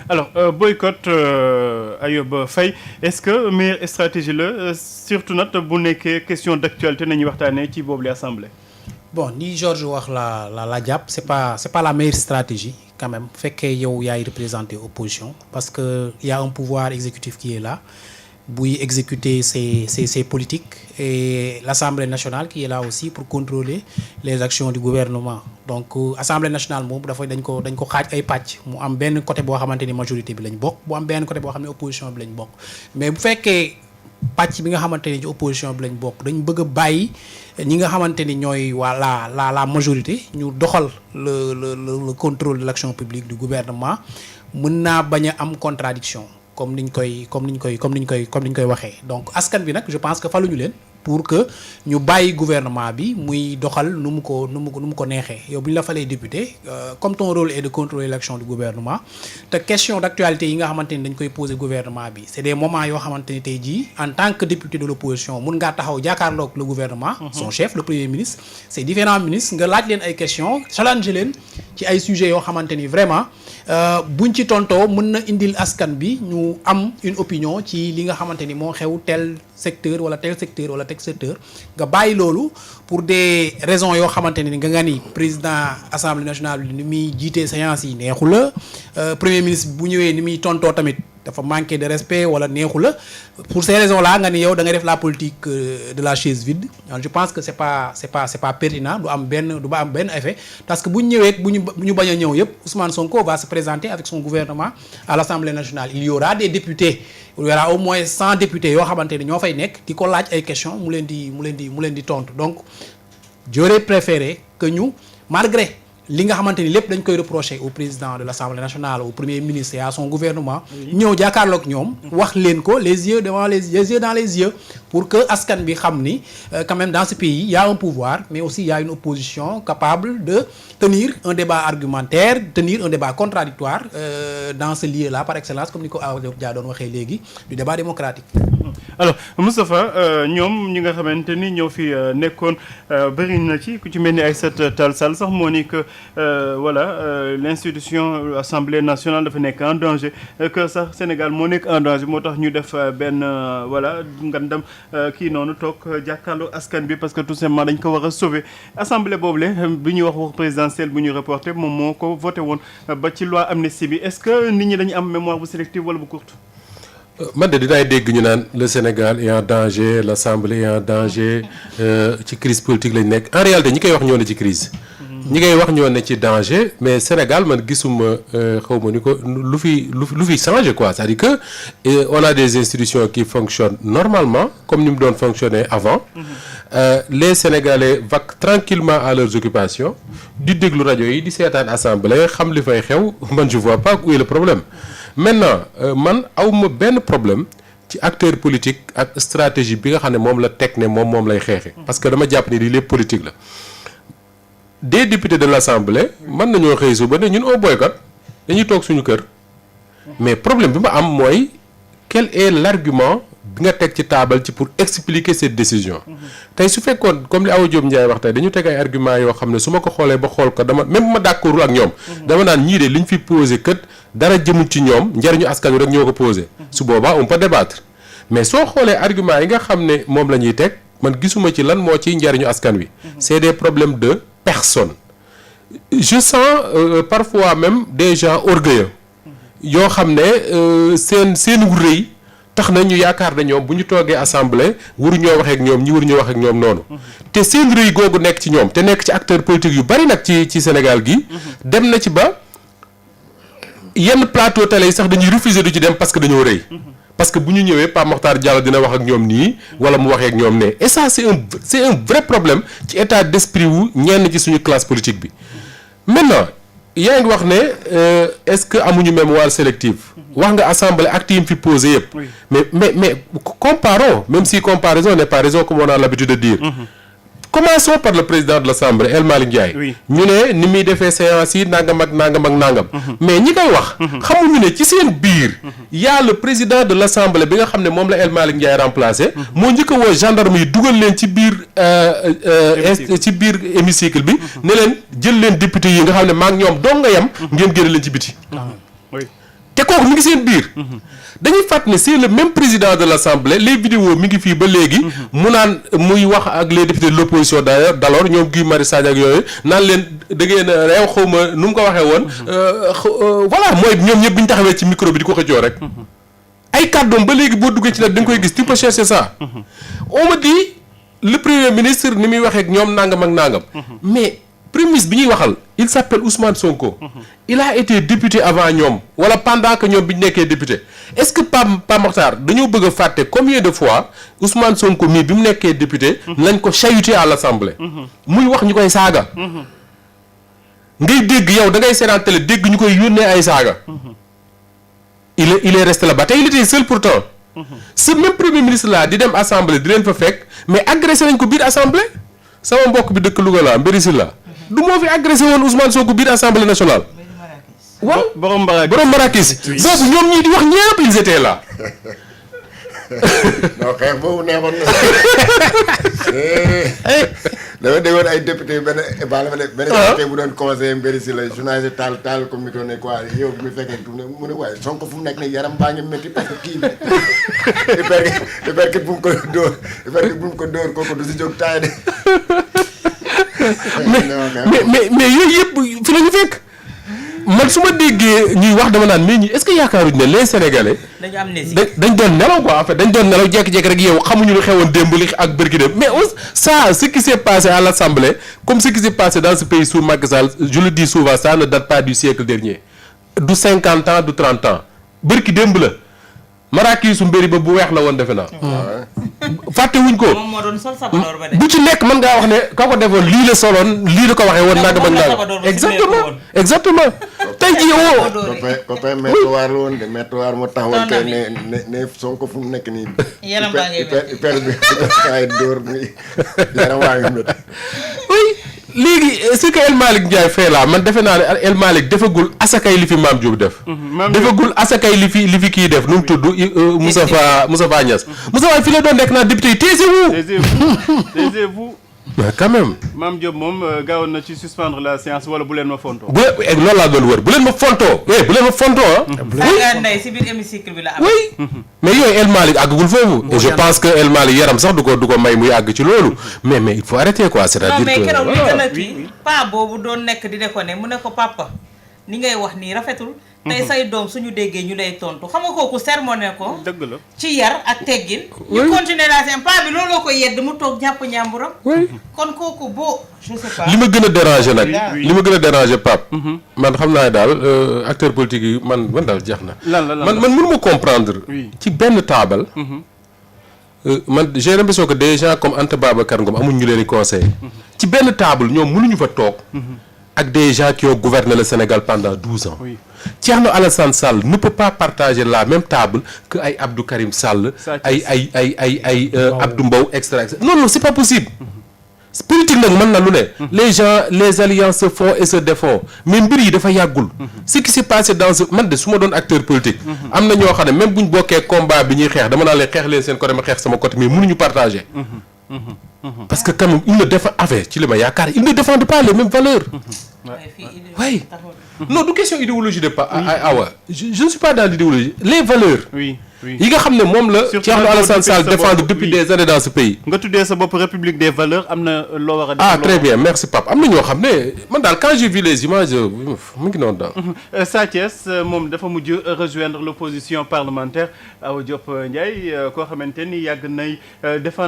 alors boycott Ayob Faye est-ce que meilleure stratégie la surtout nag bu nekkee question d'actualité nañuy waxtaanee ci boobu la assemblée. bon ni Georges wax la jàpp c'est pas la meilleure stratégie quand même bu fekkee yow yaay représenter opposition parce que y a un pouvoir exécutif qui est là buy exécuter ses politiques et l'Assemblée nationale qui est là aussi pour contrôler les actions du gouvernement donc Assemblée nationale moom dañ ko xaaj ay pàcc mu am benn côté boo xamante ni majorité bi lañ bokk bu am benn côté boo xam ne opposition bi lañ bokk mais bu fekkee pàcc bi nga xamante ni ci opposition bi lañ bokk dañ bëgg a bàyyi ñi nga xamante ni ñooy waa la majorité ñu doxal le contrôle de l'action publique du gouvernement mën naa bañ a am contradiction comme niñ koy waxee donc askan bi nag je pense que faluñu leen pour que ñu bàyyi gouvernement bi muy doxal nu mu ko neexee yow bu ñu la falee député comme ton rôle est de contrôler l'action du gouvernement te question d'actualité yi nga xamante ni dañ koy poser gouvernement bi c'est des moments yoo xamante ni tey jii en tant que député de l'opposition mun ngaa taxaw jàkkaarloog le gouvernement son chef le premier ministre c'est différents ministres nga laaj leen ay questions challenge leen ci ay sujets yoo xamante ni vraiment buñ ci tontoo mën na indil askan bi ñu am une opinion ci li nga xamante ni moo xew tel secteur wala tel secteur wala tel secteur nga bàyyi loolu pour des raisons yoo xamante ni nga ni président assemblée nationale bi ni muy jiitee séance yi neexu la premier ministre bu ñëwee ni muy tontoo tamit dafa manquer de respect wala neexu la pour ces raisons là nga ni yow da nga def la politique de la chaise vide alors je pense que c'est pas pertinent du am benn effet parce que bu ñu ñëwee bu ñu bañ a ñëw yëpp Ousmane Sonko va se présenter avec son gouvernement à l'Assemblée nationale il y aura des députés il y aura au moins 100 députés yoo xamante ni ñoo fay nekk di ko laaj ay questions mu leen di tontu donc j'aurais préféré que ñu malgré li nga xamante ni lépp dañ koy reprocher au président de l'Assemblée nationale au premier ministre et à son gouvernement ñëw jàkkaarloog ñoom wax leen ko les yeux dans les yeux pour que askan bi xam ni quand même dans ce pays il y a un pouvoir mais aussi il y a une opposition capable de tenir un débat argumentaire tenir un débat contradictoire dans ce lieu-là par excellence comme ni ko Awa Dia doon waxee léegi du débat démocratique. alors Moustapha ñoom ñi nga xamante ni ñoo fi nekkoon bëri na ci ku ci mel ni Aïssata Tall Sall sax moo ni que l'institution Assemblée nationale dafa nekk en danger que sax Sénégal moo nekk en danger moo tax ñu def benn ngandam kii noonu toog jàkkaarloo askan bi parce que tout simplement dañ ko war a sauver assemblée boobule bi ñuy wax présidentielle bu ñu reporté moom moo ko voté woon ba ci loi amnistie bi est-ce que nit ñi dañu am mémoire bu sélective wala bu courte. man de dinaay dégg ñu naan le Sénégal est en danger l'Assemblée est en danger ci crise politique lañ nekk en réalité ñi koy wax ñoo ne ci crise ñi koy wax ñoo ne ci danger mais Sénégal man gisuma xawma ni ko lu fi changer quoi c'est-à-dire que on a des institutions qui fonctionnent normalement comme ni mu doon fonctionner avant les Sénégalais vaquent tranquillement à leurs occupations di déglu rajo yi di seetaan assemblée xam li fay xew man je vois pas où est le problème maintenant man awma benn problème ci acteur politique ak stratégie bi nga xam ne moom la teg ne moom lay xeexe parce que dama jàpp ni lii lépp politique la des députés de l'Assemblée mën nañoo xëy suba ne ñun au boycott dañuy toog suñu kër mais problème bi ma am mooy quel est l'argument bi nga teg ci taabal ci pour expliquer cette décision tey su fekkoon comme li Awa Diop Ndiaye wax tey dañu teg ay arguments yoo xam ne su ma ko xoolee ba xool ko dama même ma d'accordul ak ñoom dama naan ñii de liñ fi posé kët dara jëmul ci ñoom njariñu askan wi rek ñoo ko posé su boobaa on peut débattre mais soo xoolee arguments yi nga xam ne moom la ñuy teg man gisuma ci lan moo ciy njariñu askan wi c'est des problèmes de personne je sens parfois même des gens orgueilleux yoo xam ne seen rëy tax na ñu yaakaar ne ñoom bu ñu toogee assemblée waruñoo waxee ak ñoom ñi waruñoo wax ak ñoom noonu te seen rëy googu nekk ci ñoom te nekk ci acteurs politiques yu bari nag ci Sénégal gi dem na ci ba yenn plateau télé yi sax dañuy refuser du ci dem parce que dañoo rëy parce que bu ñu ñëwee Pape Mokhtar Diallo dina wax ak ñoom nii wala mu waxee ak ñoom ne et ça c'est un vrai problème ci état d'esprit wu ñenn ci suñu classe politique bi maintenant yaa ngi wax ne est-ce que amuñu mémoire sélective wax nga assemblée actes yi mu fi posé yëpp mais comparons même si comparaison n'est pas raison comme on a l'habitude de dire commençons par le président de l'Assemblée El Malick Ndiaye ñu ne ni muy defee séance yi nangam ak nangam mais ñi koy wax xamuñu ne ci seen biir y'a le président de l'Assemblée bi nga xam ne moom la El Malick Ndiaye remplacé moo njëkk a woo gendarme yi dugal leen ci biir hémicycle bi ne leen jël leen député yi nga xam ne maa ngi ñoom dong nga yem ngeen génne leen ci biti te kooku mi ngi seen biir. dañuy fàttali ne c'est le même président de l'Assemblée les vidéos mi ngi fii ba léegi. mu naan muy wax ak les députés de l'opposition d'ailleurs d'alors ñoom Guy Marius Sagna ak yooyu naan leen da ngeen réew xaw ma nu mu ko waxee woon. voilà mooy ñoom ñëpp bi ñu taxawee ci micro bi di ko xëccoo rek. ay kàddoom ba léegi boo duggee ci nag da nga koy gis tu peux chercher ça. on me dit le premier ministre ni muy waxee ak ñoom nangam ak nangam. mais premier ministre bi ñuy waxal il s'appelle Ousmane Sonko. il a été député avant ñoom wala pendant que ñoom bi ñu nekkee député est-ce que Pape Makhtar dañoo bëgg a fàtte combien de fois Ousmane Sonko mii bi mu nekkee député. lañ ko chahuté à l'Assemblée. muy wax ñu koy saaga. ngay dégg yow da ngay seetaan télé dégg ñu koy yónnee ay saaga. il est resté là-bas te il était seul pourtant. ce même premier ministre là di dem assemblée di leen fa fekk mais agressé nañ ko biir assemblée sama mbokk bi dëkk Louga la Mbéri Sylla du moo fi agressé woon Ousmane Sonko biir assemblée nationale. waaw borom Marakis boobu ñoom ñii di wax ñëpp ils étaient là. non xeex boobu neexoon na dama déggoon ay député benn député bu doon conseiller Mbéri Sylla la journaliste taal ko micro ne quoi yow bi mu fekkee mu ne waaye Sonko fu mu nekk ne yaram baa ngi métti parce que kii hypercute bu mu ko dóor kooku du si jóg taay de. mais yooyu yëpp fi la ñu fekk man su ma déggee ñuy wax dama naan mais ñi est-ce que yaakaaruñ ne les Sénégalais. dañ doon nelaw quoi en fait dañ doon nelaw jékki-jékki rek yow xamuñu lu xewoon démb li ak bërki dem mais ça ce qui s'est passé à l'Assemblée comme ce qui s'est passé dans ce pays sous Macky Sall je le dis souvent ça ne date pas du siècle dernier du 50 ans du 30 ans bërki démb la Marakisu Mbéri ba bu weex la woon defe naa. fàtte wuñ ko. moom moo doon sol sabadoor ba de. bu ci nekk mën ngaa wax ne ka ko defoon lii la soloon lii la ko waxee woon nangam ak nangam. exactement tey jii woo. copain Maître Waar la woon de Maître Waar moo taxawoon kay ne Sonko fu mu nekk nii. yaram baa ngi hyper bi ay dóor mi yaram waa ngi métti. oui léegi ce que El Malick Ndiaye fait là man defe naa ne El Malick defagul asakay li fi Mame Diop def. defagul asakay li fi kii def nu mu tudd Moustapha Niasse. Moustapha fi la doon nekk naa député yi taisez-vous. mais quand même. Mame Diop moom gaawoon na ci suspendre la séance wala bu leen ma fontoo. loolu laa doon wër bu leen ma fontoo. bu leen ma fontoo ah. ndey si biir hémicycle bi la am. oui mais yooyu El Malick àggagul foofu. et je pense que El Malick yaram sax du ko may muy àgg ci loolu. mais il faut arrêter quoi c'est-à-dire que. non mais keroog li gën a kii paa boobu doon nekk di de ko ne mu ne ko papa ni ngay wax nii rafetul. tey say doom suñu déggee ñu lay tontu xam nga kooku sermoné ko. dëgg la ci yar ak teggin. ñu continuer la seen paa bi looloo ko yedd mu toog jàpp ñàmburam. kon kooku boo. je sais pas li ma gën a déranger nag. li ma gën a déranger Pape. man xam naa daal acteur politique yi man daal jeex na. man mënuma comprendre. ci benn taabal. man j'ai l'impression que des gens comme Anta Babacar Ngom amuñ ñu leen di conseiller. ci benn table ñoom mënuñu fa toog. ak des gens qui ont gouverné le Sénégal pendant 12 ans. Thierno Alassane Sall ne peut pas partager la même table que ay Abdou Karim Sall. ay Abdou Mbow extra. non c'est pas possible. politique nag mën na lu ne. les gens les alliances se font et se défont mais mbir yi dafa yàggul. ce qui s'est passé dans man de su ma doon acteur politique. am na ñoo xam ne même bu ñu bokkee combat bi ñuy xeex dama naa leen xeex leen seen côté ma xeex sama côté mais mënuñu partager. parce que quand même il ne défend ci li ma yaakaar il ne défend pas les mêmes valeurs. oui non du question idéologie de pas awa je ne suis pas dans l'idéologie les valeurs. yi nga xam ne moom la Thierno Alassane Sall défendre depuis des années dans ce pays. nga tuddee sa bopp république des valeurs am na loo war a def. très bien merci Pape am na ñoo xam ne man daal quand j'ai vu les images mu ngi noonu daal. Sa Thiès moom dafa mujj rejoindre l'opposition parlementaire Awa Diop Ndiaye koo xamante ni yàgg nay défendre.